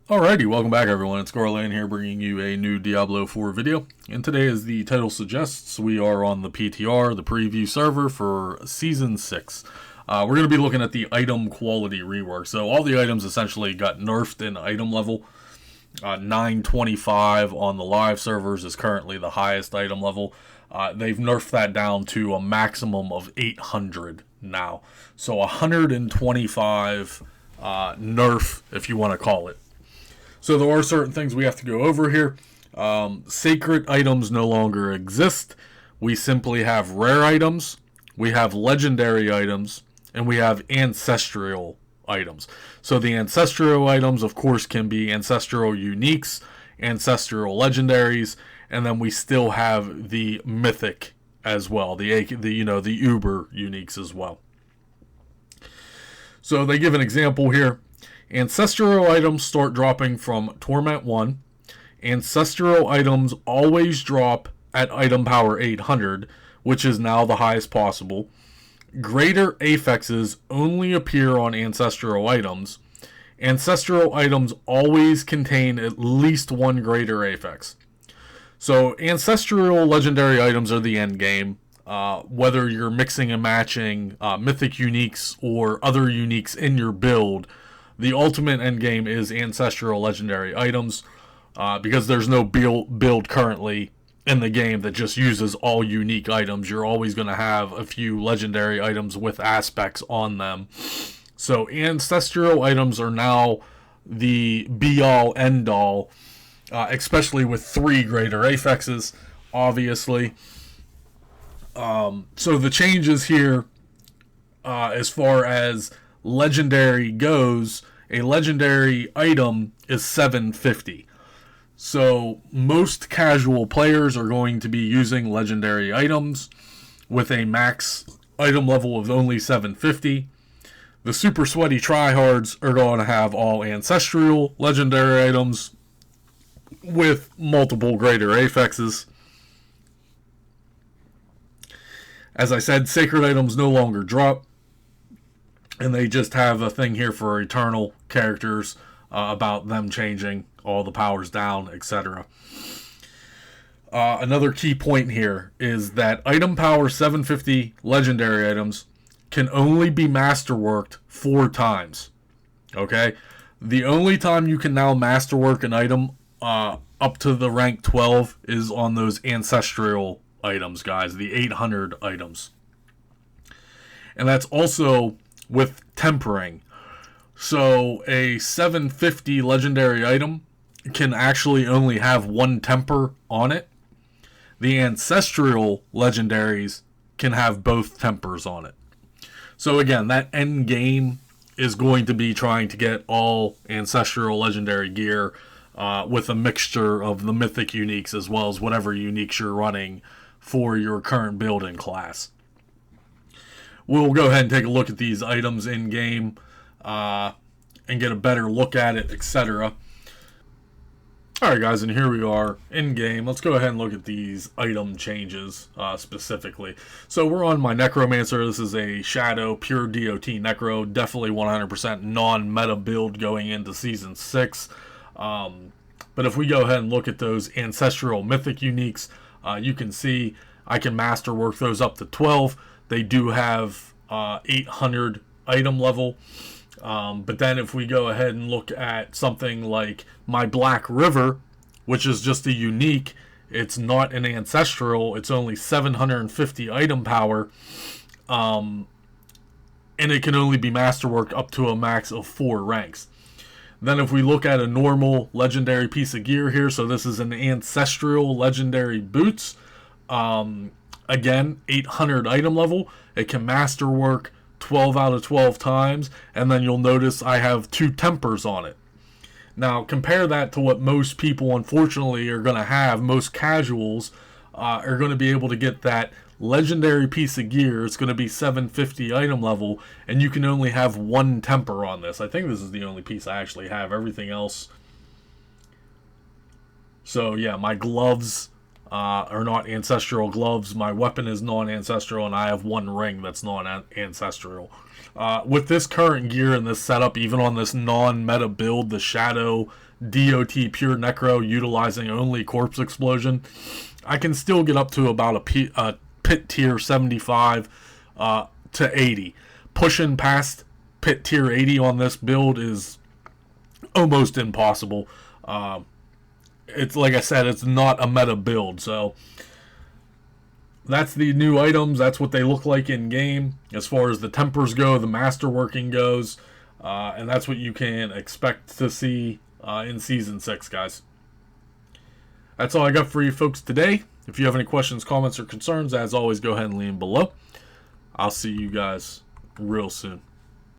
Alrighty, welcome back everyone. It's Garlaanx here bringing you a new Diablo 4 video. And today, as the title suggests, we are on the PTR, the preview server for Season 6. We're going to be looking at the item quality rework. So all the items essentially got nerfed in item level. 925 on the live servers is currently the highest item level. They've nerfed that down to a maximum of 800 now. So 125 nerf, if you want to call it. So there are certain things we have to go over here. Sacred items no longer exist. We simply have rare items, we have legendary items, and we have ancestral items. So the ancestral items, of course, can be ancestral uniques, ancestral legendaries, and then we still have the mythic as well, the uber uniques as well. So they give an example here. Ancestral items start dropping from Torment 1. Ancestral items always drop at item power 800, which is now the highest possible. Greater affixes only appear on ancestral items. Ancestral items always contain at least one greater affix. So ancestral legendary items are the end game. Whether you're mixing and matching mythic uniques or other uniques in your build, the ultimate end game is ancestral legendary items, because there's no build currently in the game that just uses all unique items. You're always going to have a few legendary items with aspects on them. So ancestral items are now the be-all, end-all, especially with 3 greater affixes, obviously. So the changes here, as far as legendary goes, a legendary item is 750. So most casual players are going to be using legendary items with a max item level of only 750. The super sweaty tryhards are going to have all ancestral legendary items with multiple greater affixes. As I said, sacred items no longer drop. And they just have a thing here for eternal characters about them changing all the powers down, etc. Another key point here is that item power 750 legendary items can only be masterworked 4 times. Okay? The only time you can now masterwork an item up to the rank 12 is on those ancestral items, guys, the 800 items. And that's also with tempering. So a 750 legendary item can actually only have 1 temper on it. The ancestral legendaries can have both tempers on it. So again, that end game is going to be trying to get all ancestral legendary gear with a mixture of the mythic uniques as well as whatever uniques you're running for your current build and class. We'll go ahead and take a look at these items in game and get a better look at it, etc. Alright guys, and here we are in game. Let's go ahead and look at these item changes specifically. So we're on my Necromancer. This is a Shadow, pure DOT Necro. Definitely 100% non-meta build going into Season 6. But if we go ahead and look at those ancestral mythic uniques, you can see I can masterwork those up to 12. They do have 800 item level. But then if we go ahead and look at something like my Black River, which is just a unique, it's not an ancestral, it's only 750 item power, and it can only be masterworked up to a max of 4 ranks. Then if we look at a normal legendary piece of gear here, so this is an ancestral legendary boots, again, 800 item level. It can masterwork 12 out of 12 times, and then you'll notice I have 2 tempers on it. Now, compare that to what most people, unfortunately, are going to have. Most casuals are going to be able to get that legendary piece of gear. It's going to be 750 item level, and you can only have 1 temper on this. I think this is the only piece I actually have. Everything else. So, yeah, my gloves are not ancestral gloves. My weapon is non-ancestral, and I have one ring that's non-ancestral. With this current gear and this setup, even on this non-meta build, the Shadow DOT Pure Necro utilizing only Corpse Explosion, I can still get up to about a pit tier 75 to 80. Pushing past pit tier 80 on this build is almost impossible. It's like I said, it's not a meta build, so that's the new items. That's what they look like in game as far as the tempers go, the masterworking goes, and that's what you can expect to see in Season 6, guys. That's all I got for you folks today. If you have any questions, comments, or concerns, as always, go ahead and leave them below. I'll see you guys real soon.